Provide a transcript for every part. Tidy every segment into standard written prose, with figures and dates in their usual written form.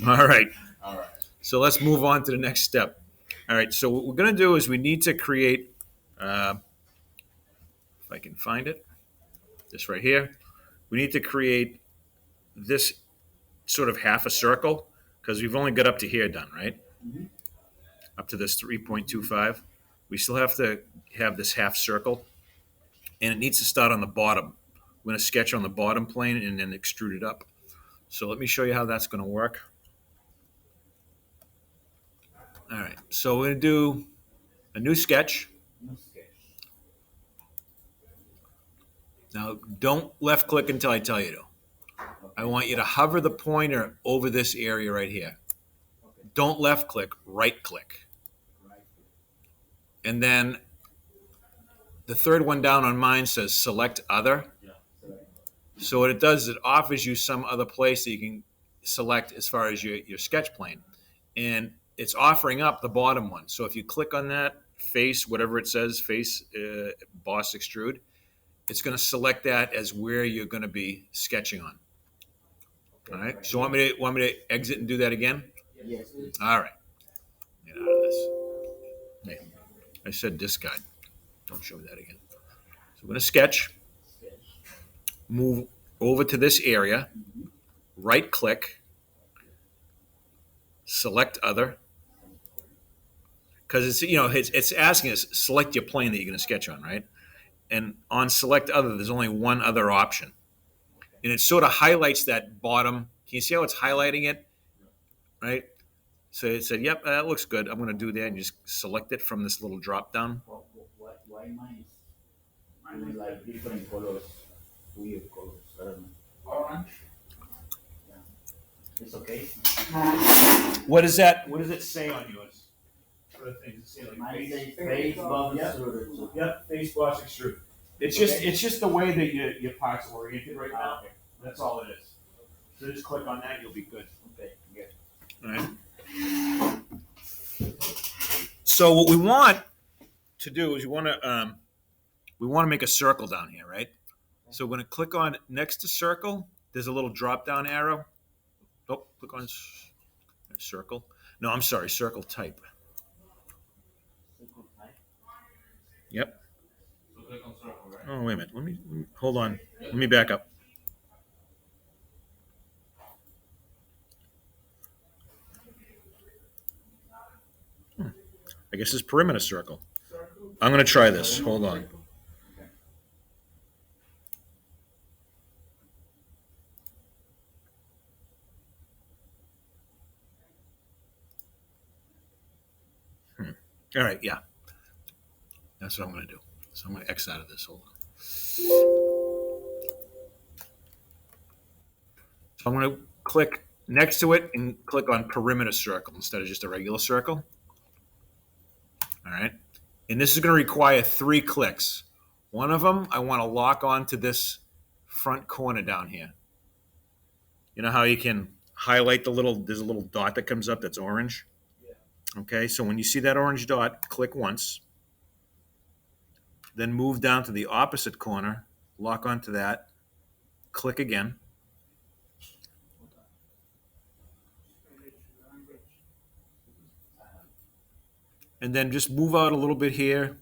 All right. All right. So let's move on to the next step. All right. So what we're going to do is we need to create, if I can find it, this right here. We need to create this sort of half a circle because we've only got up to here done, right? Mm-hmm. Up to this 3.25. We still have to have this half circle, and it needs to start on the bottom. We're going to sketch on the bottom plane and then extrude it up. So let me show you how that's going to work. All right, so we're going to do a new sketch. No sketch. Now, don't left click until I tell you to. I want you to hover the pointer over this area right here. Okay. Don't left click, right click. Right. And then the third one down on mine says select other. Yeah. So what it does is it offers you some other place that you can select as far as your sketch plane. And it's offering up the bottom one. So if you click on that, face, whatever it says, face, boss extrude, it's going to select that as where you're going to be sketching on. Okay. All right. So want me to exit and do that again? Yes. All right. Get out of this. Hey, I said this guy. Don't show that again. So we're going to sketch. Move over to this area. Right click. Select other. Because it's asking us select your plane that you're going to sketch on, right? And on select other, there's only one other option. And it sort of highlights that bottom. Can you see how it's highlighting it? Right? So it said, yep, that looks good. I'm going to do that and just select it from this little drop down. Why mine is like different colors, weird colors? I don't know. Orange. Yeah. It's okay. What does it say on yours? Mine says face box extruder. Yep, face box extrude. It's just the way that your parts are oriented right now. Okay. That's all it is. So just click on that, you'll be good. Okay. Good. All right. So what we want to do is we want to make a circle down here, right? So we're going to click on next to circle. There's a little drop down arrow. Oh, click on circle. No, I'm sorry, circle type. Circle type. Yep. So click on circle, right? Oh, wait a minute. Let me hold on. Let me back up. I guess it's perimeter circle. I'm going to try this. Hold on. All right, yeah. That's what I'm going to do. So I'm going to X out of this. Hold on. So I'm going to click next to it and click on perimeter circle instead of just a regular circle. All right. And this is going to require 3 clicks. One of them, I want to lock onto this front corner down here. You know how you can highlight there's a little dot that comes up that's orange? Yeah. Okay, so when you see that orange dot, click once. Then move down to the opposite corner, lock onto that, click again. And then just move out a little bit here,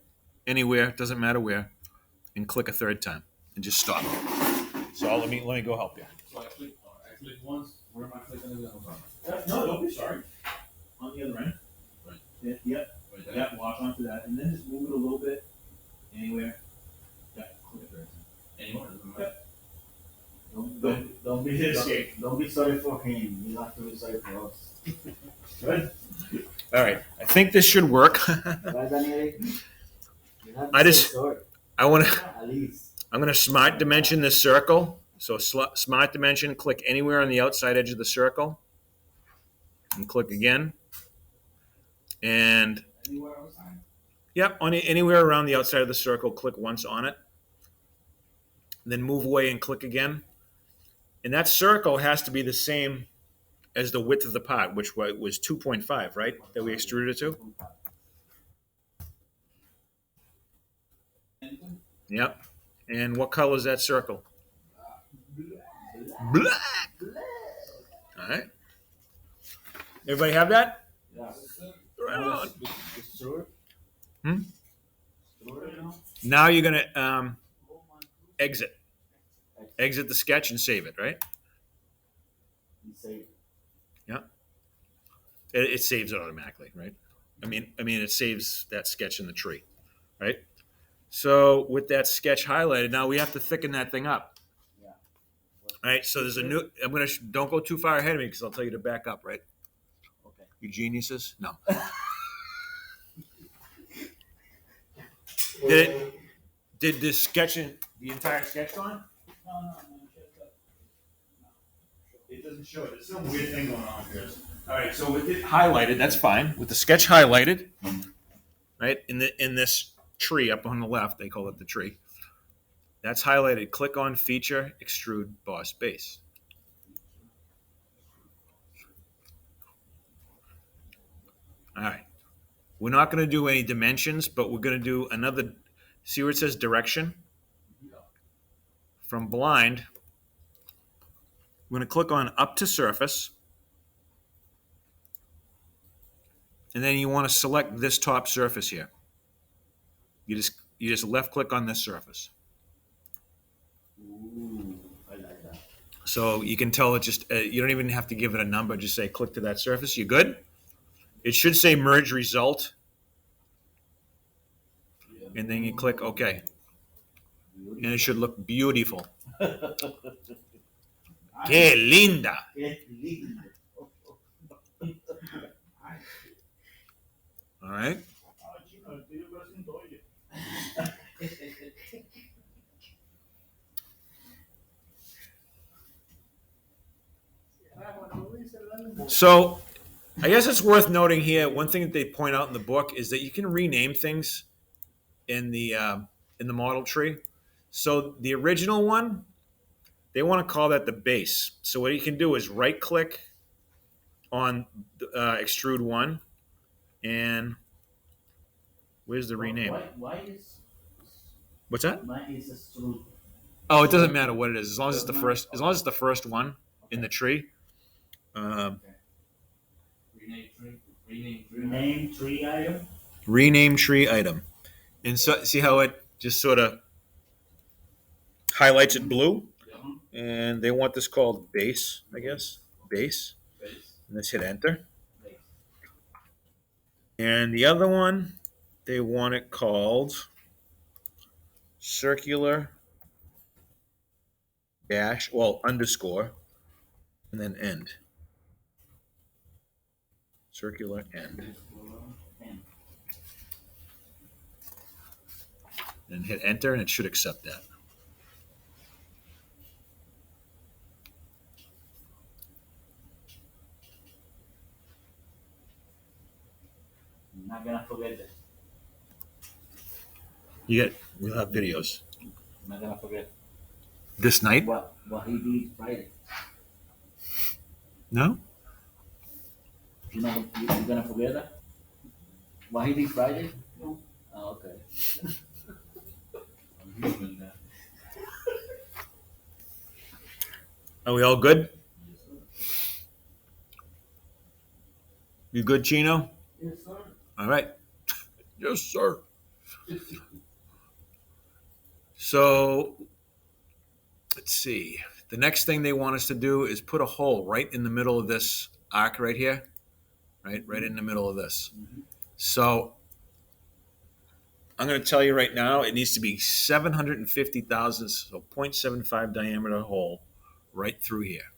anywhere, doesn't matter where, and click a third time, and just stop. So let me go help you. So I click once. Where am I clicking in the other? No, don't be sorry. On the other end. Right. Yep. Right there. Yep. Lock onto that, and then just move it a little bit, anywhere. Yep. Click a third time. Anywhere. Yep. Don't be sorry for him. You have to be sorry for us. Good. All right. I think this should work. I'm going to smart dimension this circle. So smart dimension, click anywhere on the outside edge of the circle. And click again. And Anywhere outside? yep, anywhere around the outside of the circle, click once on it. Then move away and click again. And that circle has to be the same as the width of the part, which was 2.5, right? That we extruded it to? Yep. And what color is that circle? Black. All right. Everybody have that? Yeah. Right Now on. it's true. Hmm? True, you know? Now you're going to exit. Exit the sketch and save it, right? And save. Yeah. It saves it automatically, right? I mean, it saves that sketch in the tree, right? So with that sketch highlighted, now we have to thicken that thing up. Yeah. All right. So there's a new. I'm gonna don't go too far ahead of me because I'll tell you to back up, right? Okay. You geniuses. No. Did this sketching the entire sketch on? No. It doesn't show it. There's some weird thing going on here. All right. So with it highlighted, that's fine. With the sketch highlighted, right in this tree up on the left, they call it the tree. That's highlighted. Click on Feature, Extrude Boss Base. All right. We're not going to do any dimensions, but we're going to do another. See where it says Direction? From Blind, we're going to click on Up to Surface. And then you want to select this top surface here. You just left click on this surface. Ooh, I like that. So you can tell it just, you don't even have to give it a number. Just say click to that surface. You good? It should say Merge Result. And then you click OK. And it should look beautiful. ¡Qué linda! Qué lindo. All right. So I guess it's worth noting here. One thing that they point out in the book is that you can rename things in the model tree. So the original one, they want to call that the base. So what you can do is right click on extrude one, and where's the rename? Why is What's that? mine is extrude? Oh, it doesn't matter what it is as long as it's the first. As long as it's the first one in the tree. Rename tree item. Rename tree item, and so see how it just sort of highlights it blue, and they want this called base, I guess, base. And let's hit enter. And the other one, they want it called circular dash, well, underscore, and then end. Circular end. And hit enter, and it should accept that. I'm not gonna forget this. We'll have videos. I'm not gonna forget This night? what he did Friday. No? You're gonna forget that? What he did Friday? No. Oh, okay. Are we all good? You good, Chino? Yes, sir. All right. Yes, sir. So let's see. The next thing they want us to do is put a hole right in the middle of this arc right here, right in the middle of this. So I'm going to tell you right now, it needs to be 750 thousandths, so 0.75 diameter hole right through here.